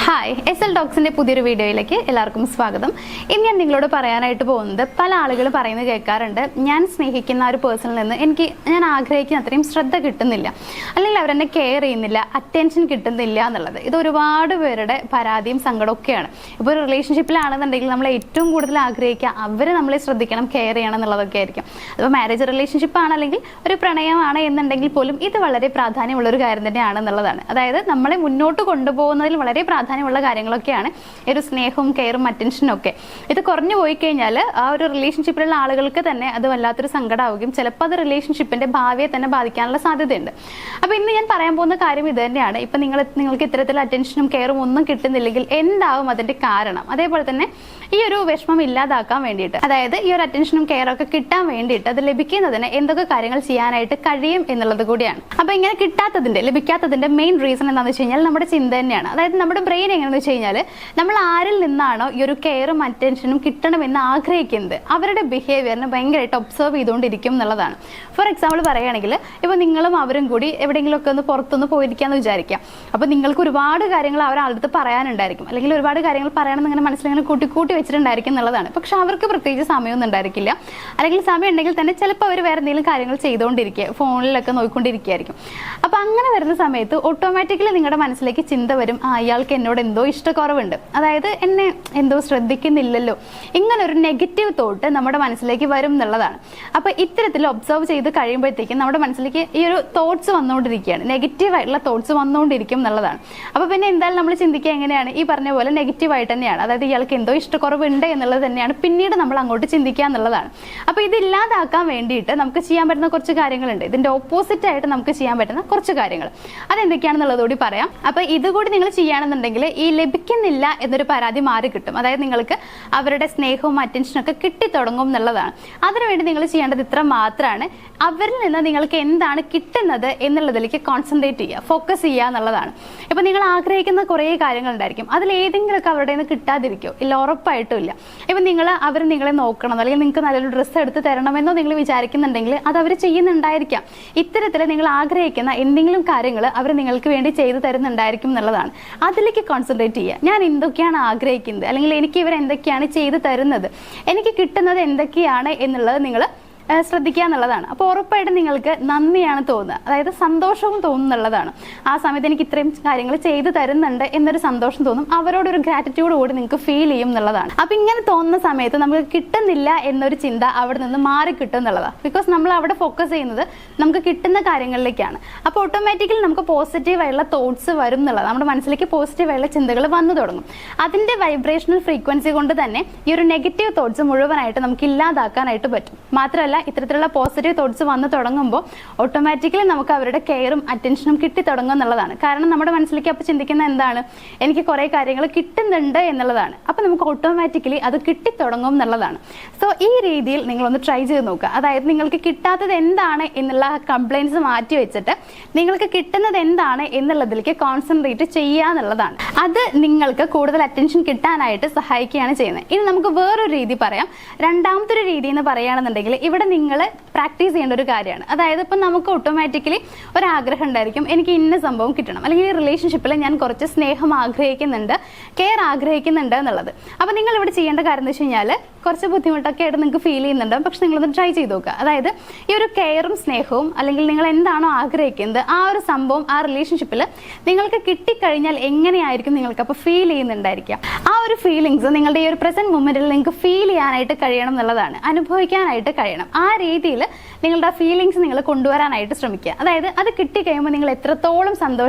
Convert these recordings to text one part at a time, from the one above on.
Hi SL ടോക്സിന്റെ പുതിയൊരു വീഡിയോയിലേക്ക് എല്ലാവർക്കും സ്വാഗതം. ഇന്ന് ഞാൻ നിങ്ങളോട് പറയാനായിട്ട് പോകുന്നത് പല ആളുകൾ പറയുന്നത് കേൾക്കാറുണ്ട്, ഞാൻ സ്നേഹിക്കുന്ന ഒരു പേഴ്സണിൽ നിന്ന് ഞാൻ ആഗ്രഹിക്കുന്ന അത്രയും ശ്രദ്ധ കിട്ടുന്നില്ല, അല്ലെങ്കിൽ അവരെന്നെ കെയർ ചെയ്യുന്നില്ല, അറ്റൻഷൻ കിട്ടുന്നില്ല എന്നുള്ളത്. ഇത് ഒരുപാട് പേരുടെ പരാതിയും സങ്കടമൊക്കെയാണ്. ഇപ്പോൾ ഒരു റിലേഷൻഷിപ്പിലാണെന്നുണ്ടെങ്കിൽ നമ്മൾ ഏറ്റവും കൂടുതൽ ആഗ്രഹിക്കുക അവർ നമ്മളെ ശ്രദ്ധിക്കണം, കെയർ ചെയ്യണം എന്നുള്ളതൊക്കെ ആയിരിക്കും. അപ്പോൾ മാരേജ് റിലേഷൻഷിപ്പ് ആണ് അല്ലെങ്കിൽ ഒരു പ്രണയമാണ് എന്നുണ്ടെങ്കിൽ പോലും ഇത് വളരെ പ്രാധാന്യമുള്ള ഒരു കാര്യം തന്നെയാണെന്നുള്ളതാണ്. അതായത് നമ്മളെ മുന്നോട്ട് കൊണ്ടുപോകുന്നതിൽ വളരെ പ്രാധാന്യമുള്ള കാര്യങ്ങളൊക്കെയാണ് ഈ ഒരു സ്നേഹവും കെയറും അറ്റൻഷനും ഒക്കെ. ഇത് കുറഞ്ഞു പോയി കഴിഞ്ഞാൽ ആ ഒരു റിലേഷൻഷിപ്പിലുള്ള ആളുകൾക്ക് തന്നെ അത് വല്ലാത്തൊരു സങ്കടമാവുകയും ചിലപ്പോൾ അത് റിലേഷൻഷിപ്പിന്റെ ഭാവിയെ തന്നെ ബാധിക്കാനുള്ള സാധ്യതയുണ്ട്. അപ്പോൾ ഇന്ന് ഞാൻ പറയാൻ പോകുന്ന കാര്യം ഇത് തന്നെയാണ്. ഇപ്പം നിങ്ങൾക്ക് ഇത്തരത്തിൽ അറ്റൻഷനും കെയറും ഒന്നും കിട്ടുന്നില്ലെങ്കിൽ എന്താവും അതിന്റെ കാരണം, അതേപോലെ തന്നെ ഈ ഒരു വിഷമം ഇല്ലാതാക്കാൻ വേണ്ടിയിട്ട്, അതായത് ഈ ഒരു അറ്റൻഷനും കെയറും ഒക്കെ കിട്ടാൻ വേണ്ടിയിട്ട് അത് ലഭിക്കുന്നതിന് എന്തൊക്കെ കാര്യങ്ങൾ ചെയ്യാനായിട്ട് കഴിയും എന്നുള്ളത് കൂടിയാണ്. അപ്പൊ ഇങ്ങനെ ലഭിക്കാത്തതിന്റെ മെയിൻ റീസൺ എന്താണെന്ന് വെച്ച് കഴിഞ്ഞാൽ നമ്മുടെ ചിന്ത തന്നെയാണ്. അതായത് നമ്മുടെ ബ്രെയിൻ എങ്ങനെയാണെന്ന് വെച്ച് കഴിഞ്ഞാൽ നമ്മൾ ആരിൽ നിന്നാണോ ഈ ഒരു കെയറും അറ്റൻഷനും കിട്ടണമെന്ന് ആഗ്രഹിക്കുന്നത് അവരുടെ ബിഹേവിയറിനെ ഭയങ്കരമായിട്ട് ഒബ്സർവ് ചെയ്തുകൊണ്ടിരിക്കും എന്നുള്ളതാണ്. ഫോർ എക്സാമ്പിൾ പറയുകയാണെങ്കിൽ ഇപ്പോൾ നിങ്ങളും അവരും കൂടി എവിടെയെങ്കിലുമൊക്കെ ഒന്ന് പുറത്തൊന്ന് പോയിരിക്കാന്ന് വിചാരിക്കാം. അപ്പോൾ നിങ്ങൾക്ക് ഒരുപാട് കാര്യങ്ങൾ അവരടുത്ത് പറയാനുണ്ടായിരിക്കും, അല്ലെങ്കിൽ ഒരുപാട് കാര്യങ്ങൾ പറയണമെന്ന് ഇങ്ങനെ മനസ്സിലിങ്ങനെ കൂട്ടി വെച്ചിട്ടുണ്ടായിരിക്കും എന്നുള്ളതാണ്. പക്ഷെ അവർക്ക് പ്രത്യേകിച്ച് സമയമൊന്നും ഉണ്ടായിരിക്കില്ല, അല്ലെങ്കിൽ സമയം ഉണ്ടെങ്കിൽ തന്നെ ചിലപ്പോൾ അവർ വേറെ എന്തെങ്കിലും കാര്യങ്ങൾ ചെയ്തുകൊണ്ടിരിക്കുക, ഫോണിലൊക്കെ നോക്കിക്കൊണ്ടിരിക്കുകയായിരിക്കും. അപ്പോൾ അങ്ങനെ വരുന്ന സമയത്ത് ഓട്ടോമാറ്റിക്കലി നിങ്ങളുടെ മനസ്സിലേക്ക് ചിന്ത വരും, ഇയാൾക്ക് എന്നോട് എന്തോ ഇഷ്ടക്കുറവുണ്ട്, അതായത് എന്നെ എന്തോ ശ്രദ്ധിക്കുന്നില്ലല്ലോ, ഇങ്ങനെ ഒരു നെഗറ്റീവ് തോട്ട് നമ്മുടെ മനസ്സിലേക്ക് വരും എന്നുള്ളതാണ്. അപ്പോൾ ഇത്തരത്തിൽ ഒബ്സർവ് ചെയ്ത് കഴിയുമ്പോഴത്തേക്കും നമ്മുടെ മനസ്സിലേക്ക് ഈ ഒരു തോട്ട്സ് വന്നുകൊണ്ടിരിക്കുകയാണ്, നെഗറ്റീവായിട്ടുള്ള തോട്ട്സ് വന്നുകൊണ്ടിരിക്കും എന്നുള്ളതാണ്. അപ്പോൾ പിന്നെ എന്തായാലും നമ്മൾ ചിന്തിക്കുക എങ്ങനെയാണ്, ഈ പറഞ്ഞ പോലെ നെഗറ്റീവായിട്ട് തന്നെയാണ്, അതായത് ഇയാൾക്ക് എന്തോ ഇഷ്ടക്കുറവുണ്ട് എന്നുള്ളത് തന്നെയാണ് പിന്നീട് നമ്മൾ അങ്ങോട്ട് ചിന്തിക്കുക എന്നുള്ളതാണ്. അപ്പോൾ ഇത് ഇല്ലാതാക്കാൻ വേണ്ടിയിട്ട് നമുക്ക് ചെയ്യാൻ പറ്റുന്ന കുറച്ച് കാര്യങ്ങളുണ്ട്. ഇതിന്റെ ഓപ്പോസിറ്റ് ആയിട്ട് നമുക്ക് ചെയ്യാൻ പറ്റുന്ന കുറച്ച് കാര്യങ്ങൾ അതെന്തൊക്കെയാണെന്നുള്ളതുകൂടി പറയാം. അപ്പോൾ ഇതുകൂടി നിങ്ങൾ ചെയ്യുകയാണെന്നുണ്ടെങ്കിൽ ഈ ലഭിക്കുന്നില്ല എന്നൊരു പരാതി മാറി കിട്ടും. അതായത് നിങ്ങൾക്ക് അവരുടെ സ്നേഹവും അറ്റൻഷനും ഒക്കെ കിട്ടിത്തുടങ്ങും എന്നുള്ളതാണ്. അതിനുവേണ്ടി നിങ്ങൾ ചെയ്യേണ്ടത് ഇത്ര മാത്രമാണ്, അവരിൽ നിന്ന് നിങ്ങൾക്ക് എന്താണ് കിട്ടുന്നത് എന്നുള്ളതിലേക്ക് കോൺസെൻട്രേറ്റ് ചെയ്യുക, ഫോക്കസ് ചെയ്യുക എന്നുള്ളതാണ്. ഇപ്പൊ നിങ്ങൾ ആഗ്രഹിക്കുന്ന കുറേ കാര്യങ്ങൾ ഉണ്ടായിരിക്കും, അതിൽ ഏതെങ്കിലുമൊക്കെ അവരുടെ നിന്ന് കിട്ടാതിരിക്കോ? ഇല്ല, ഉറപ്പായിട്ടും ഇല്ല. ഇപ്പൊ അവർ നിങ്ങളെ നോക്കണം, അല്ലെങ്കിൽ നിങ്ങൾക്ക് നല്ലൊരു ഡ്രസ്സ് എടുത്ത് തരണമെന്നോ നിങ്ങൾ വിചാരിക്കുന്നുണ്ടെങ്കിൽ അത് അവർ ചെയ്യുന്നുണ്ടായിരിക്കാം. ഇത്തരത്തിൽ നിങ്ങൾ ആഗ്രഹിക്കുന്ന എന്തെങ്കിലും കാര്യങ്ങൾ അവർ നിങ്ങൾക്ക് വേണ്ടി ചെയ്തു തരുന്നുണ്ടായിരിക്കും എന്നുള്ളതാണ്. അതിലേക്ക് കോൺസെൻട്രേറ്റ് ചെയ്യുക. ഞാൻ എന്തൊക്കെയാണ് ആഗ്രഹിക്കുന്നത്, അല്ലെങ്കിൽ എനിക്ക് ഇവർ എന്തൊക്കെയാണ് ചെയ്തു തരുന്നത്, എനിക്ക് കിട്ടുന്നത് എന്തൊക്കെയാണ് എന്നുള്ളത് നിങ്ങൾ ശ്രദ്ധിക്കുക എന്നുള്ളതാണ്. അപ്പോൾ ഉറപ്പായിട്ടും നിങ്ങൾക്ക് നന്ദിയാണ് തോന്നുക, അതായത് സന്തോഷവും തോന്നുന്നുള്ളതാണ്. ആ സമയത്ത് എനിക്ക് ഇത്രയും കാര്യങ്ങൾ ചെയ്തു തരുന്നുണ്ട് എന്നൊരു സന്തോഷം തോന്നും, അവരോടൊരു ഗ്രാറ്റിറ്റ്യൂഡ് കൂടി നിങ്ങൾക്ക് ഫീൽ ചെയ്യും എന്നുള്ളതാണ്. അപ്പം ഇങ്ങനെ തോന്നുന്ന സമയത്ത് നമുക്ക് കിട്ടുന്നില്ല എന്നൊരു ചിന്ത അവിടെ നിന്ന് മാറി കിട്ടും എന്നുള്ളതാണ്. ബിക്കോസ് നമ്മൾ അവിടെ ഫോക്കസ് ചെയ്യുന്നത് നമുക്ക് കിട്ടുന്ന കാര്യങ്ങളിലേക്കാണ്. അപ്പോൾ ഓട്ടോമാറ്റിക്കലി നമുക്ക് പോസിറ്റീവായുള്ള തോട്ട്സ് വരും എന്നുള്ളത്, നമ്മുടെ മനസ്സിലേക്ക് പോസിറ്റീവായുള്ള ചിന്തകൾ വന്നു തുടങ്ങും. അതിന്റെ വൈബ്രേഷണൽ ഫ്രീക്വൻസി കൊണ്ട് തന്നെ ഈ ഒരു നെഗറ്റീവ് തോട്ട്സ് മുഴുവനായിട്ട് നമുക്ക് ഇല്ലാതാക്കാനായിട്ട് പറ്റും. മാത്രമല്ല ഇത്തരത്തിലുള്ള പോസിറ്റീവ് തോട്ട്സ് വന്ന് തുടങ്ങുമ്പോൾ ഓട്ടോമാറ്റിക്കലി നമുക്ക് അവരുടെ കെയറും അറ്റൻഷനും കിട്ടി തുടങ്ങും എന്നുള്ളതാണ്. കാരണം നമ്മുടെ മനസ്സിലേക്ക് അപ്പോൾ ചിന്തിക്കുന്ന എന്താണ്, എനിക്ക് കുറേ കാര്യങ്ങൾ കിട്ടുന്നുണ്ട് എന്നുള്ളതാണ്. അപ്പോൾ നമുക്ക് ഓട്ടോമാറ്റിക്കലി അത് കിട്ടിത്തുടങ്ങും എന്നുള്ളതാണ്. സോ ഈ രീതിയിൽ നിങ്ങളൊന്ന് ട്രൈ ചെയ്ത് നോക്കുക. അതായത് നിങ്ങൾക്ക് കിട്ടാത്തത് എന്താണ് എന്നുള്ള കംപ്ലൈൻറ്റ്സ് മാറ്റി വെച്ചിട്ട് നിങ്ങൾക്ക് കിട്ടുന്നത് എന്താണ് എന്നുള്ളതിലേക്ക് കോൺസെൻട്രേറ്റ് ചെയ്യുക എന്നുള്ളതാണ്. അത് നിങ്ങൾക്ക് കൂടുതൽ അറ്റൻഷൻ കിട്ടാനായിട്ട് സഹായിക്കുകയാണ് ചെയ്യുന്നത്. ഇനി നമുക്ക് വേറൊരു രീതി പറയാം. രണ്ടാമത്തെ ഒരു രീതി എന്ന് പറയുകയാണെന്നുണ്ടെങ്കിൽ ഇവിടെ നിങ്ങൾ പ്രാക്ടീസ് ചെയ്യേണ്ട ഒരു കാര്യമാണ്. അതായത് ഇപ്പം നമുക്ക് ഓട്ടോമാറ്റിക്കലി ഒരാഗ്രഹം ഉണ്ടായിരിക്കും, എനിക്ക് ഇന്ന സംഭവം കിട്ടണം, അല്ലെങ്കിൽ ഈ റിലേഷൻഷിപ്പിൽ ഞാൻ കുറച്ച് സ്നേഹം ആഗ്രഹിക്കുന്നുണ്ട്, കെയർ ആഗ്രഹിക്കുന്നുണ്ട് എന്നുള്ളത്. അപ്പോൾ നിങ്ങൾ ഇവിടെ ചെയ്യേണ്ട കാര്യം എന്ന് വെച്ച് കഴിഞ്ഞാൽ കുറച്ച് ബുദ്ധിമുട്ടൊക്കെ ആയിട്ട് നിങ്ങൾക്ക് ഫീൽ ചെയ്യുന്നുണ്ട്, പക്ഷെ നിങ്ങളത് ട്രൈ ചെയ്ത് നോക്കുക. അതായത് ഈ ഒരു കെയറും സ്നേഹവും, അല്ലെങ്കിൽ നിങ്ങൾ എന്താണോ ആഗ്രഹിക്കുന്നത് ആ ഒരു സംഭവം ആ റിലേഷൻഷിപ്പിൽ നിങ്ങൾക്ക് കിട്ടിക്കഴിഞ്ഞാൽ എങ്ങനെയായിരിക്കും നിങ്ങൾക്ക് അപ്പോൾ ഫീൽ ചെയ്യുന്നുണ്ടായിരിക്കുക. ആ ഒരു ഫീലിങ്സ് നിങ്ങളുടെ ഈ ഒരു പ്രസന്റ് മൊമെന്റിൽ നിങ്ങൾക്ക് ഫീൽ ചെയ്യാനായിട്ട് കഴിയണം എന്നുള്ളതാണ്, അനുഭവിക്കാനായിട്ട് കഴിയണം. ആ രീതിയിൽ നിങ്ങളുടെ ഫീലിങ്സ് നിങ്ങൾ കൊണ്ടുവരാനായിട്ട് ശ്രമിക്കുക. അതായത് അത് കിട്ടിക്കഴിയുമ്പോൾ നിങ്ങൾ എത്രത്തോളം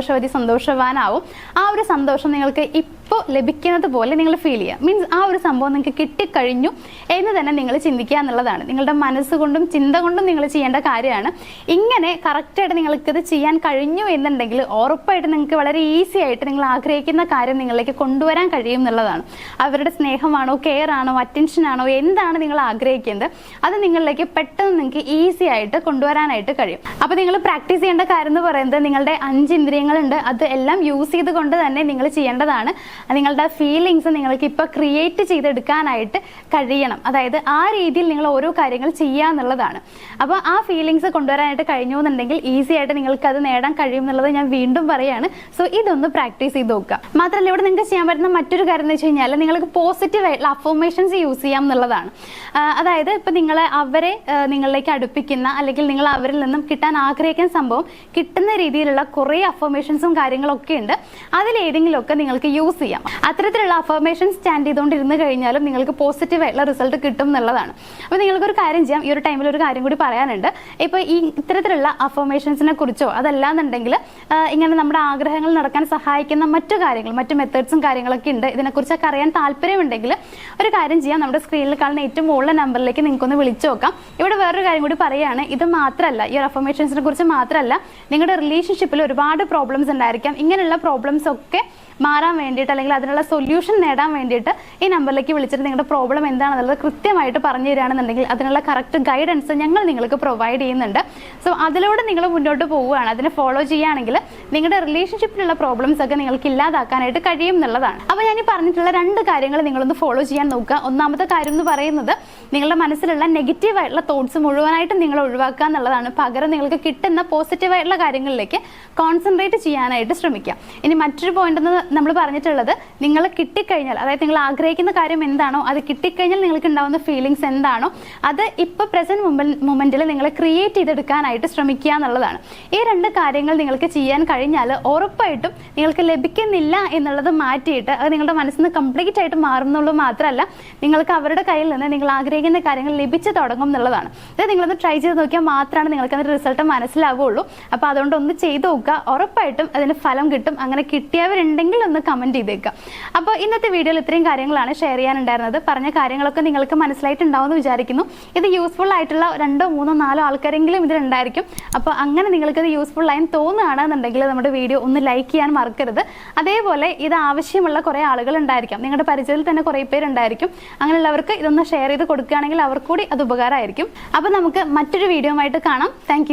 സന്തോഷവാനാവും, ആ ഒരു സന്തോഷം നിങ്ങൾക്ക് ഇപ്പോൾ ലഭിക്കുന്നത് പോലെ നിങ്ങൾ ഫീൽ ചെയ്യുക. മീൻസ് ആ ഒരു സംഭവം നിങ്ങൾക്ക് കിട്ടിക്കഴിഞ്ഞു എന്ന് തന്നെ നിങ്ങൾ ചിന്തിക്കുക എന്നുള്ളതാണ്. നിങ്ങളുടെ മനസ്സുകൊണ്ടും ചിന്ത കൊണ്ടും നിങ്ങൾ ചെയ്യേണ്ട കാര്യമാണ്. ഇങ്ങനെ കറക്റ്റായിട്ട് നിങ്ങൾക്കിത് ചെയ്യാൻ കഴിഞ്ഞു എന്നുണ്ടെങ്കിൽ ഉറപ്പായിട്ട് നിങ്ങൾക്ക് വളരെ ഈസി ആയിട്ട് നിങ്ങൾ ആഗ്രഹിക്കുന്ന കാര്യം നിങ്ങളിലേക്ക് കൊണ്ടുവരാൻ കഴിയും എന്നുള്ളതാണ്. അവരുടെ സ്നേഹമാണോ, കെയർ ആണോ, അറ്റൻഷൻ ആണോ, എന്താണ് നിങ്ങൾ ആഗ്രഹിക്കുന്നത് അത് നിങ്ങളിലേക്ക് പെട്ടെന്ന് നിങ്ങൾക്ക് ഈസി ആയിട്ട് കൊണ്ടുവരാനായിട്ട് കഴിയും. അപ്പോൾ നിങ്ങൾ പ്രാക്ടീസ് ചെയ്യേണ്ട കാര്യം എന്ന് പറയുന്നത് നിങ്ങളുടെ 5 ഇന്ദ്രിയങ്ങളുണ്ട്, അത് എല്ലാം യൂസ് ചെയ്തുകൊണ്ട് തന്നെ നിങ്ങൾ ചെയ്യേണ്ടതാണ്. നിങ്ങളുടെ ഫീലിങ്സ് നിങ്ങൾക്ക് ഇപ്പോൾ ക്രിയേറ്റ് ചെയ്തെടുക്കാനായിട്ട് കഴിയണം. അതായത് ആ രീതിയിൽ നിങ്ങൾ ഓരോ കാര്യങ്ങൾ ചെയ്യുക എന്നുള്ളതാണ്. അപ്പോൾ ആ ഫീലിങ്സ് കൊണ്ടുവരാനായിട്ട് കഴിഞ്ഞു എന്നുണ്ടെങ്കിൽ ഈസി ആയിട്ട് നിങ്ങൾക്ക് അത് നേടാൻ കഴിയും എന്നുള്ളത് ഞാൻ വീണ്ടും പറയാണ്. സോ ഇതൊന്ന് പ്രാക്ടീസ് ചെയ്ത് നോക്കുക. മാത്രമല്ല ഇവിടെ നിങ്ങൾക്ക് ചെയ്യാൻ പറ്റുന്ന മറ്റൊരു കാര്യം എന്ന് വെച്ച് കഴിഞ്ഞാൽ നിങ്ങൾക്ക് പോസിറ്റീവ് ആയിട്ടുള്ള അഫർമേഷൻസ് യൂസ് ചെയ്യാം എന്നുള്ളതാണ്. അതായത് ഇപ്പം അവരെ നിങ്ങളിലേക്ക് അടുപ്പിക്കുന്ന അല്ലെങ്കിൽ നിങ്ങൾ അവരിൽ നിന്നും കിട്ടാൻ ആഗ്രഹിക്കുന്ന സംഭവം കിട്ടുന്ന രീതിയിലുള്ള കുറേ അഫർമേഷൻസും കാര്യങ്ങളൊക്കെ ഉണ്ട്. അതിലേതെങ്കിലുമൊക്കെ നിങ്ങൾക്ക് യൂസ് ചെയ്യാം. അത്തരത്തിലുള്ള അഫർമേഷൻസ് സ്റ്റാൻഡ് ചെയ്തുകൊണ്ടിരുന്ന് കഴിഞ്ഞാലും നിങ്ങൾക്ക് പോസിറ്റീവ് ആയിട്ടുള്ള റിസൾട്ട് കിട്ടും എന്നുള്ളതാണ്. അപ്പോൾ നിങ്ങൾക്കൊരു കാര്യം ചെയ്യാം. ഈ ഒരു ടൈമിൽ ഒരു കാര്യം കൂടി പറയാനുണ്ട്. ഇപ്പോൾ ഈ ഇത്തരത്തിലുള്ള അഫർമേഷൻസിനെ കുറിച്ചോ അതല്ലാന്നുണ്ടെങ്കിൽ ഇങ്ങനെ നമ്മുടെ ആഗ്രഹങ്ങൾ നടക്കാൻ സഹായിക്കുന്ന മറ്റു കാര്യങ്ങൾ, മറ്റു മെത്തേഡ്സും കാര്യങ്ങളൊക്കെ ഉണ്ട്. ഇതിനെക്കുറിച്ചൊക്കെ അറിയാൻ താല്പര്യമുണ്ടെങ്കിൽ ഒരു കാര്യം ചെയ്യാം. നമ്മുടെ സ്ക്രീനിൽ കാണുന്ന ഏറ്റവും മുകളിലെ നമ്പറിലേക്ക് നിങ്ങൾക്കൊന്ന് വിളിച്ചു നോക്കാം. ഇവിടെ വേറൊരു കാര്യം കൂടി പറയുകയാണ്. ഇത് മാത്രമല്ല, ഈ ഒരു അഫർമേഷൻസിനെ കുറിച്ച് മാത്രമല്ല, നിങ്ങളുടെ റിലേഷൻഷിപ്പിൽ ഒരുപാട് പ്രോബ്ലംസ് ഉണ്ടായിരിക്കാം. ഇങ്ങനെയുള്ള പ്രോബ്ലംസ് ഒക്കെ മാറാൻ വേണ്ടിയിട്ട് അല്ലെങ്കിൽ അതിനുള്ള സൊല്യൂഷൻ നേടാൻ വേണ്ടിയിട്ട് ഈ നമ്പറിലേക്ക് വിളിച്ചിട്ട് നിങ്ങളുടെ പ്രോബ്ലം എന്താണെന്നുള്ളത് കൃത്യമായിട്ട് പറഞ്ഞു തരികയാണെന്നുണ്ടെങ്കിൽ അതിനുള്ള കറക്റ്റ് ഗൈഡൻസ് ഞങ്ങൾ നിങ്ങൾക്ക് പ്രൊവൈഡ് ചെയ്യുന്നുണ്ട്. സോ അതിലൂടെ നിങ്ങൾ മുന്നോട്ട് പോവുകയാണ്, അതിനെ ഫോളോ ചെയ്യുകയാണെങ്കിൽ നിങ്ങളുടെ റിലേഷൻഷിപ്പിലുള്ള പ്രോബ്ലംസ് ഒക്കെ നിങ്ങൾക്ക് ഇല്ലാതാക്കാനായിട്ട് കഴിയും എന്നുള്ളതാണ്. അപ്പോൾ ഞാൻ ഈ പറഞ്ഞിട്ടുള്ള 2 കാര്യങ്ങൾ നിങ്ങളൊന്ന് ഫോളോ ചെയ്യാൻ നോക്കുക. ഒന്നാമത്തെ കാര്യം എന്ന് പറയുന്നത് നിങ്ങളുടെ മനസ്സിലുള്ള നെഗറ്റീവ് ആയിട്ടുള്ള തോട്ട്സ് മുഴുവനായിട്ടും നിങ്ങൾ ഒഴിവാക്കുക എന്നുള്ളതാണ്. പകരം നിങ്ങൾക്ക് കിട്ടുന്ന പോസിറ്റീവ് ആയിട്ടുള്ള കാര്യങ്ങളിലേക്ക് കോൺസെൻട്രേറ്റ് ചെയ്യാനായിട്ട് ശ്രമിക്കുക. ഇനി മറ്റൊരു പോയിന്റ് എന്ന് നമ്മൾ പറഞ്ഞിട്ടുള്ളത്, നിങ്ങൾ കിട്ടിക്കഴിഞ്ഞാൽ, അതായത് നിങ്ങൾ ആഗ്രഹിക്കുന്ന കാര്യം എന്താണോ അത് കിട്ടിക്കഴിഞ്ഞാൽ നിങ്ങൾക്ക് ഉണ്ടാവുന്ന ഫീലിങ്സ് എന്താണോ അത് ഇപ്പോൾ പ്രസന്റ് മൊമെന്റിൽ നിങ്ങൾ ക്രിയേറ്റ് ചെയ്തെടുക്കാനായിട്ട് ശ്രമിക്കുക എന്നുള്ളതാണ്. ഈ 2 കാര്യങ്ങൾ നിങ്ങൾക്ക് ചെയ്യാൻ കഴിഞ്ഞാൽ ഉറപ്പായിട്ടും നിങ്ങൾക്ക് ലഭിക്കുന്നില്ല എന്നുള്ളത് മാറ്റിയിട്ട് അത് നിങ്ങളുടെ മനസ്സിൽ നിന്ന് കംപ്ലീറ്റ് ആയിട്ട് മാറുന്നുള്ളൂ. മാത്രമല്ല നിങ്ങൾക്ക് അവരുടെ കയ്യിൽ നിന്ന് നിങ്ങൾ ആഗ്രഹിക്കുന്ന കാര്യങ്ങൾ ലഭിച്ചു തുടങ്ങും എന്നുള്ളതാണ്. അത് നിങ്ങളൊന്ന് ട്രൈ ചെയ്ത് നോക്കിയാൽ മാത്രമാണ് നിങ്ങൾക്ക് അതിന്റെ റിസൾട്ട് മനസ്സിലാവുള്ളൂ. അപ്പോൾ അതുകൊണ്ട് ഒന്ന് ചെയ്ത് നോക്കുക, ഉറപ്പായിട്ടും അതിന് ഫലം കിട്ടും. അങ്ങനെ കിട്ടിയവരുണ്ടെങ്കിൽ ഒന്ന് കമന്റ് ചെയ്തേക്കാം. അപ്പോൾ ഇന്നത്തെ വീഡിയോയിൽ ഇത്രയും കാര്യങ്ങളാണ് ഷെയർ ചെയ്യാനുണ്ടായിരുന്നത്. പറഞ്ഞ കാര്യങ്ങളൊക്കെ നിങ്ങൾക്ക് മനസ്സിലായിട്ടുണ്ടാവുമെന്ന് വിചാരിക്കുന്നു. ഇത് യൂസ്ഫുൾ ആയിട്ടുള്ള 2, 3, 4 ആൾക്കാരെങ്കിലും ഇതിലുണ്ടായിരിക്കും. അപ്പോൾ അങ്ങനെ നിങ്ങൾക്കത് യൂസ്ഫുൾ ആയി തോന്നുകയാണെന്നുണ്ടെങ്കിൽ നമ്മുടെ വീഡിയോ ഒന്ന് ലൈക്ക് ചെയ്യാൻ മറക്കരുത്. അതേപോലെ ഇത് ആവശ്യമുള്ള കുറേ ആളുകൾ ഉണ്ടായിരിക്കാം, നിങ്ങളുടെ പരിചയത്തിൽ തന്നെ കുറേ പേരുണ്ടായിരിക്കും. അങ്ങനെയുള്ളവർക്ക് ഇതൊന്ന് ഷെയർ ചെയ്ത് കൊടുക്കുകയാണെങ്കിൽ അവർക്കൂടി അത് ഉപകാരമായിരിക്കും. അപ്പോൾ നമുക്ക് മറ്റൊരു വീഡിയോ ആയിട്ട് കാണാം. താങ്ക്